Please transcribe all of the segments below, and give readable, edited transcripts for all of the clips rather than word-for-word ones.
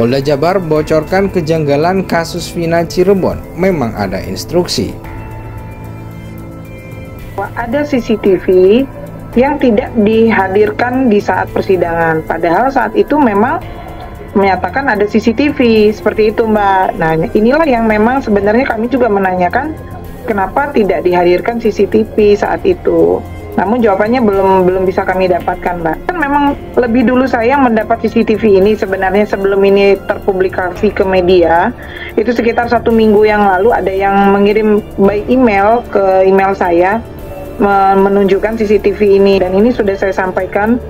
Polda Jabar bocorkan kejanggalan kasus Vina Cirebon. Memang ada instruksi. Ada CCTV yang tidak dihadirkan di saat persidangan. Padahal saat itu memang menyatakan ada CCTV seperti itu, Mbak. Nah, inilah yang memang sebenarnya kami juga menanyakan kenapa tidak dihadirkan CCTV saat itu. Namun jawabannya belum bisa kami dapatkan, Mbak. Kan memang lebih dulu saya mendapat CCTV ini sebenarnya sebelum ini terpublikasi ke media. Itu sekitar 1 minggu yang lalu ada yang mengirim by email ke email saya menunjukkan CCTV ini, dan ini sudah saya sampaikan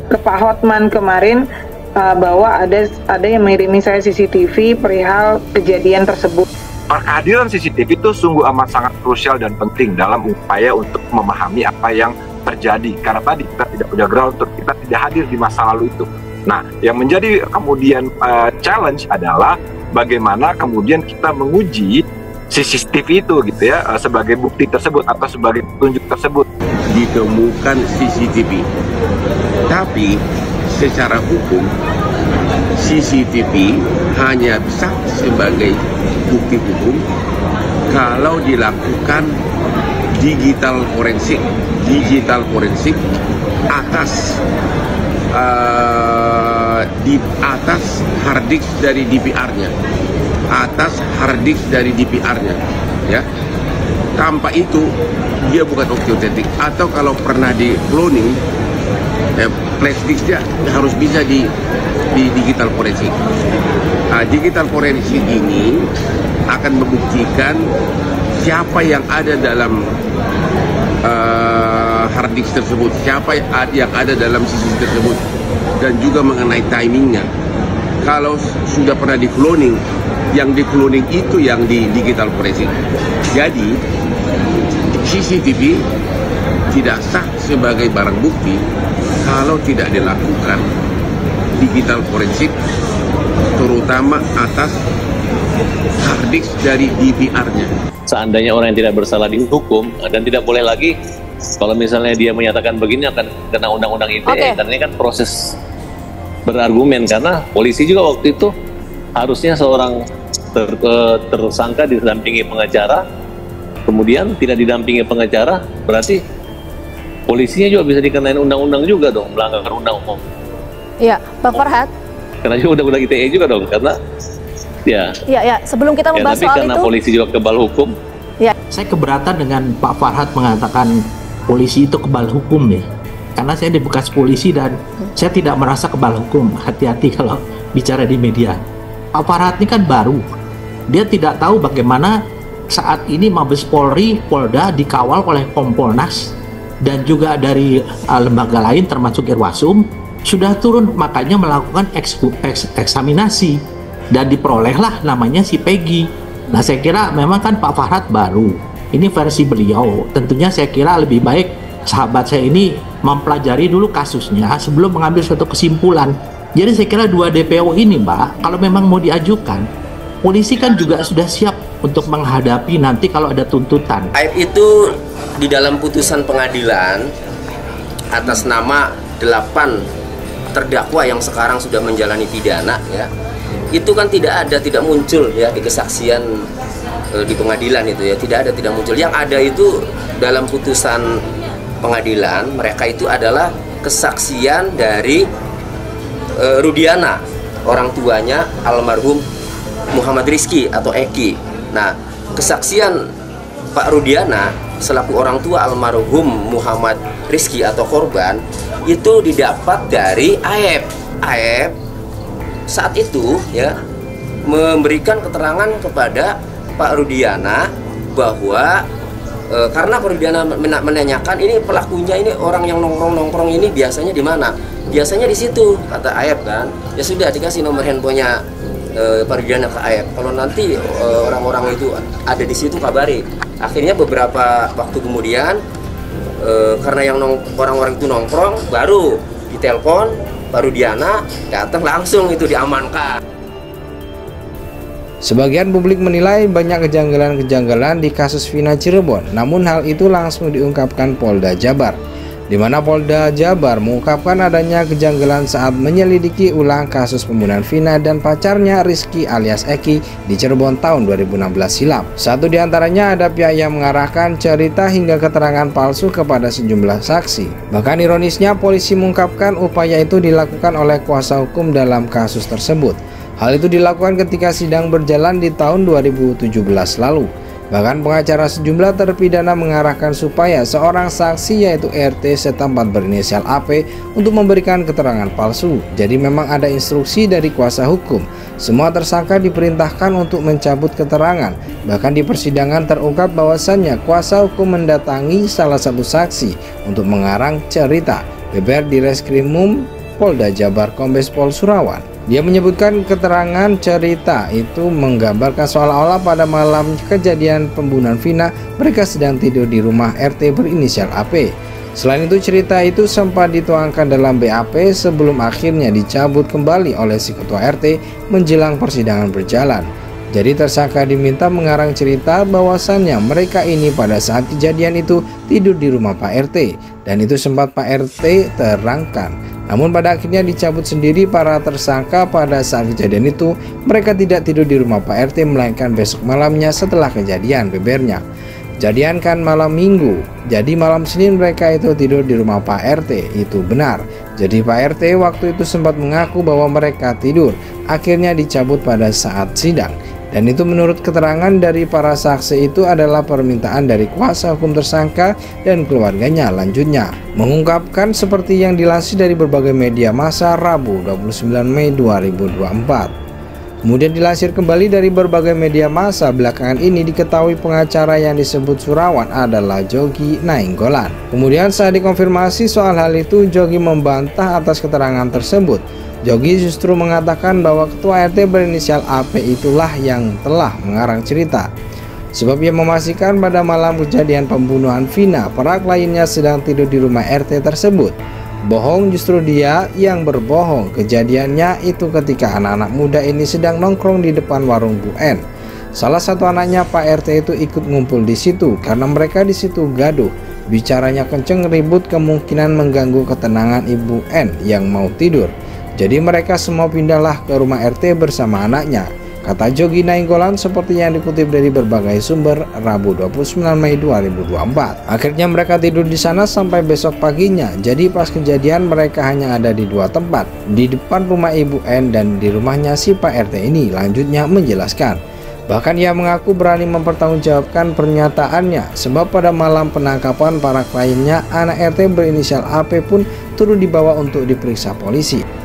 ke Pak Hotman kemarin bahwa ada yang mengirimi saya CCTV perihal kejadian tersebut. Kehadiran CCTV itu sungguh amat sangat krusial dan penting dalam upaya untuk memahami apa yang terjadi, karena tadi kita tidak punya ground truth, kita tidak hadir di masa lalu itu. Nah, yang menjadi kemudian challenge adalah bagaimana kemudian kita menguji CCTV itu gitu ya, sebagai bukti tersebut atau sebagai petunjuk tersebut. Ditemukan CCTV, tapi secara hukum CCTV hanya bisa sebagai bukti hukum kalau dilakukan digital forensik atas di atas hard disk dari DVR-nya, ya. Tanpa itu dia bukan otentik. Atau kalau pernah di cloning, flash disknya harus bisa di digital forensik. Digital forensik ini akan membuktikan siapa yang ada dalam hard disk tersebut, siapa yang ada dalam CCTV tersebut, dan juga mengenai timingnya. Kalau sudah pernah di cloning, yang di cloning itu yang di digital forensik. Jadi CCTV tidak sah sebagai barang bukti kalau tidak dilakukan digital forensik, terutama atas hard disk dari DVR-nya. Seandainya orang yang tidak bersalah dihukum, dan tidak boleh lagi kalau misalnya dia menyatakan begini akan kena undang-undang ITE. Karena ini kan proses berargumen, karena polisi juga waktu itu harusnya seorang tersangka didampingi pengacara, kemudian tidak didampingi pengacara, berarti polisinya juga bisa dikenain undang-undang juga dong, melanggar undang-undang. Iya, Bang Farhad. Karena juga undang-undang ITE juga dong, karena ya. Sebelum kita membahas soal karena itu, polisi juga kebal hukum. Ya. Saya keberatan dengan Pak Farhad mengatakan polisi itu kebal hukum nih. Karena saya di bekas polisi dan saya tidak merasa kebal hukum. Hati-hati kalau bicara di media. Pak Farhad ini kan baru. Dia tidak tahu bagaimana saat ini Mabes Polri, Polda dikawal oleh Kompolnas dan juga dari lembaga lain termasuk Irwasum sudah turun, makanya melakukan eksaminasi dan diperolehlah namanya si Peggy. Nah, saya kira memang kan Pak Farhad baru. Ini versi beliau. Tentunya saya kira lebih baik sahabat saya ini mempelajari dulu kasusnya sebelum mengambil suatu kesimpulan. Jadi saya kira 2 DPO ini, Mbak, kalau memang mau diajukan, polisi kan juga sudah siap untuk menghadapi nanti kalau ada tuntutan. Itu di dalam putusan pengadilan atas nama 8 terdakwa yang sekarang sudah menjalani pidana, ya, itu kan tidak muncul ya di kesaksian di pengadilan itu ya, tidak muncul. Yang ada itu dalam putusan pengadilan mereka itu adalah kesaksian dari Rudiana, orang tuanya almarhum Muhammad Rizky atau Eki. Nah, kesaksian Pak Rudiana selaku orang tua almarhum Muhammad Rizky atau korban itu didapat dari AEP. AEP saat itu ya memberikan keterangan kepada Pak Rudiana bahwa karena Pak Rudiana menanyakan ini pelakunya, ini orang yang nongkrong ini biasanya di mana? Biasanya di situ, kata AEP kan. Ya sudah, dikasih nomor handphonenya Pak Rudiana ke AEP. Kalau nanti orang-orang itu ada di situ kabari. Akhirnya beberapa waktu kemudian karena yang orang-orang itu nongkrong, baru ditelepon Pak Rudiana, datang langsung itu diamankan. Sebagian publik menilai banyak kejanggalan-kejanggalan di kasus Vina Cirebon, namun hal itu langsung diungkapkan Polda Jabar. di mana Polda Jabar mengungkapkan adanya kejanggalan saat menyelidiki ulang kasus pembunuhan Vina dan pacarnya Rizky alias Eki di Cirebon tahun 2016 silam. Satu di antaranya ada pihak yang mengarahkan cerita hingga keterangan palsu kepada sejumlah saksi. Bahkan ironisnya polisi mengungkapkan upaya itu dilakukan oleh kuasa hukum dalam kasus tersebut. Hal itu dilakukan ketika sidang berjalan di tahun 2017 lalu. Bahkan pengacara sejumlah terpidana mengarahkan supaya seorang saksi yaitu RT setempat berinisial AP untuk memberikan keterangan palsu. Jadi memang ada instruksi dari kuasa hukum. Semua tersangka diperintahkan untuk mencabut keterangan. Bahkan di persidangan terungkap bahwasannya kuasa hukum mendatangi salah satu saksi untuk mengarang cerita. Beber di Reskrimum Polda Jabar Kombes Pol Surawan. Dia menyebutkan keterangan cerita itu menggambarkan seolah-olah pada malam kejadian pembunuhan Vina mereka sedang tidur di rumah RT berinisial AP. Selain itu cerita itu sempat dituangkan dalam BAP sebelum akhirnya dicabut kembali oleh si ketua RT menjelang persidangan berjalan. Jadi tersangka diminta mengarang cerita bahwasannya mereka ini pada saat kejadian itu tidur di rumah Pak RT dan itu sempat Pak RT terangkan. Namun pada akhirnya dicabut sendiri para tersangka pada saat kejadian itu mereka tidak tidur di rumah Pak RT melainkan besok malamnya setelah kejadian, bebernya. Jadian kan malam Minggu, jadi malam Senin mereka itu tidur di rumah Pak RT, itu benar. Jadi Pak RT waktu itu sempat mengaku bahwa mereka tidur, akhirnya dicabut pada saat sidang. Dan itu menurut keterangan dari para saksi itu adalah permintaan dari kuasa hukum tersangka dan keluarganya. Lanjutnya mengungkapkan seperti yang dilansir dari berbagai media massa Rabu 29 Mei 2024. Kemudian dilansir kembali dari berbagai media massa belakangan ini diketahui pengacara yang disebut Surawan adalah Jogi Nainggolan. Kemudian saat dikonfirmasi soal hal itu, Jogi membantah atas keterangan tersebut. Jogi justru mengatakan bahwa ketua RT berinisial AP itulah yang telah mengarang cerita. Sebab ia memastikan pada malam kejadian pembunuhan Vina, para kliennya sedang tidur di rumah RT tersebut. Bohong justru dia yang berbohong. Kejadiannya itu ketika anak-anak muda ini sedang nongkrong di depan warung Bu N. Salah satu anaknya Pak RT itu ikut ngumpul di situ karena mereka di situ gaduh. Bicaranya kenceng, ribut, kemungkinan mengganggu ketenangan Ibu N yang mau tidur. Jadi mereka semua pindahlah ke rumah RT bersama anaknya, kata Jogi Nainggolan seperti yang dikutip dari berbagai sumber Rabu 29 Mei 2024. Akhirnya mereka tidur di sana sampai besok paginya. Jadi pas kejadian mereka hanya ada di dua tempat, di depan rumah Ibu N dan di rumahnya si Pak RT ini. Lanjutnya menjelaskan, bahkan ia mengaku berani mempertanggungjawabkan pernyataannya sebab pada malam penangkapan para kliennya anak RT berinisial AP pun turut dibawa untuk diperiksa polisi.